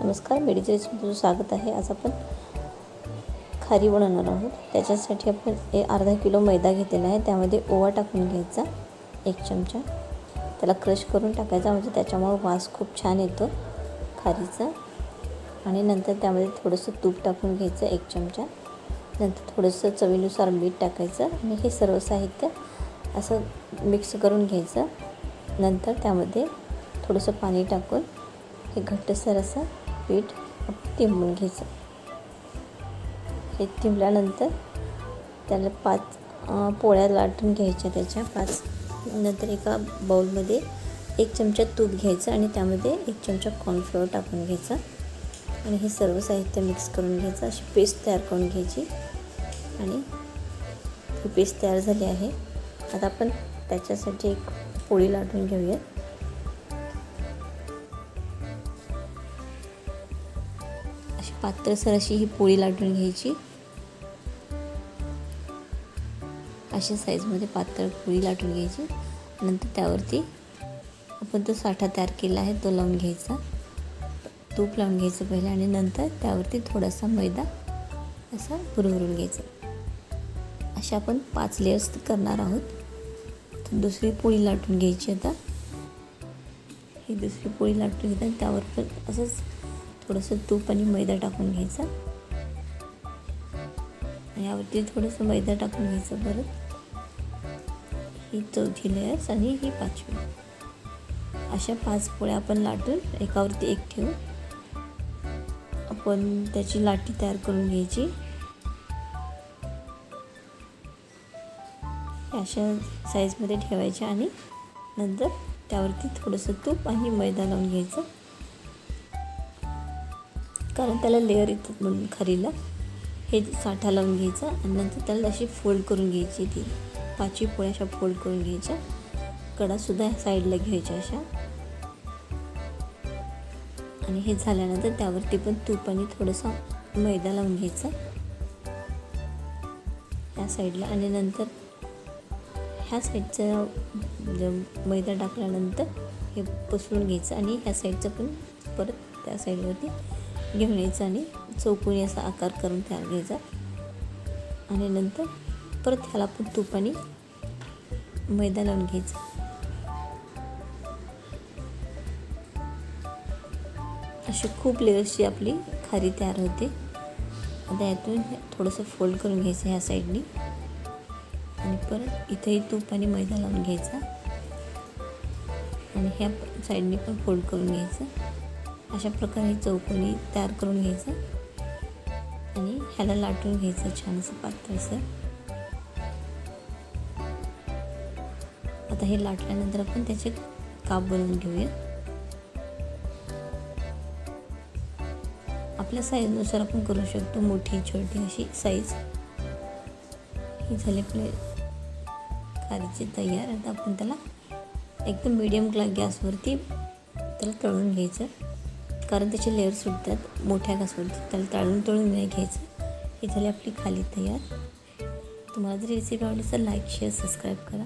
नमस्कार, मेडिटेशन तुझं स्वागत आहे. आज आपण खारी बनवणार आहोत. त्याच्यासाठी आपण अर्धा किलो मैदा घेतलेला आहे. त्यामध्ये ओवा टाकून घ्यायचा 1 चमचा. त्याला क्रश करून टाकायचा, म्हणजे त्याच्यामुळे वास खूप छान येतो खारीचा. आणि नंतर त्यामध्ये थोडंसं तूप टाकून घ्यायचं 1 चमचा. नंतर थोडंसं चवीनुसार मीठ टाकायचं आणि हे सर्व साहित्य असं मिक्स करून घ्यायचं. नंतर त्यामध्ये थोडंसं पाणी टाकून हे घट्टसर असं पीठ तिंबून घ्यायचं. हे तिंबल्यानंतर त्याला 5 पोळ्या लाटून घ्यायच्या. त्याच्या 5 नंतर एका बाउलमध्ये 1 चमचा तूप घ्यायचं आणि त्यामध्ये 1 चमचा कॉर्नफ्लोअर टाकून घ्यायचा आणि हे सर्व साहित्य मिक्स करून घ्यायचं. अशी पेस्ट तयार करून घ्यायची आणि ही पेस्ट तयार झाली आहे. आता आपण त्याच्यासाठी एक पोळी लाटून घेऊया. अशी पातळसर अशी ही पोळी लाटून घ्यायची. अशा साईजमध्ये पातळ पोळी लाटून घ्यायची. नंतर त्यावरती आपण तो साठा तयार केला आहे तो लावून घ्यायचा. तूप लावून घ्यायचं पहिले आणि नंतर त्यावरती थोडासा मैदा असा भुरभरून घ्यायचा. अशा आपण 5 लेयर्स करणार आहोत. तर दुसरी पोळी लाटून घ्यायची. आता ही दुसरी पोळी लाटून घेतात. त्यावर पण असंच थोडंसं तूप आणि मैदा टाकून घ्यायचं. यावरती थोडंसं मैदा टाकून घ्यायचं. परत ही 4थी लेयर्स आणि ही 5वी. अशा 5 पोळ्या आपण लाटून एकावरती एक ठेवून आपण त्याची लाटी तयार करून घ्यायची. अशा साईजमध्ये ठेवायच्या आणि नंतर त्यावरती थोडंसं तूप आणि मैदा लावून घ्यायचं, कारण त्याला लेअर येतात म्हणून खारीला. हे साठा लावून घ्यायचा आणि नंतर त्याला अशी फोल्ड करून घ्यायची. ती 5ही पोळ्या अशा फोल्ड करून घ्यायच्या. कडासुद्धा साईडला घ्यायच्या अशा. आणि हे झाल्यानंतर त्यावरती पण तूप आणि थोडंसं मैदा लावून घ्यायचा ह्या साईडला. आणि नंतर ह्या साईडचा मैदा टाकल्यानंतर हे पसरून घ्यायचं आणि ह्या साईडचं पण परत त्या साईडवरती घेऊन यायचं आणि चौकोनी असा आकार करून तयार घ्यायचा. आणि नंतर परत ह्याला पण तूप आणि मैदा लावून घ्यायचा. अशी खूप लेयर्सची आपली खारी तयार होते. आता यातून थोडंसं फोल्ड करून घ्यायचं ह्या साईडनी आणि परत इथेही तूप आणि मैदा लावून घ्यायचा आणि ह्या साईडनी पण फोल्ड करून घ्यायचं. अशा प्रकारे चौकोनी तयार करून घ्यायचं आणि ह्याला लाटून घ्यायचं छान असं पातळसर. आता हे लाटल्यानंतर आपण त्याचे काप बनवून घेऊया. आपल्या साईजनुसार आपण करू शकतो, मोठी छोटी अशी साईज. ही झाली आपले खारीची तयार. आता आपण त्याला एकदम मीडियम गॅसवरती त्याला तळून घ्यायचं, कारण त्याचे लेअर सुटतात मोठ्या गॅसवरती. त्याला तळून नाही घ्यायचं. ही झाली आपली खारी तयार. तुम्हाला जर रेसिपी आवडली तर लाईक, शेअर, सबस्क्राईब करा.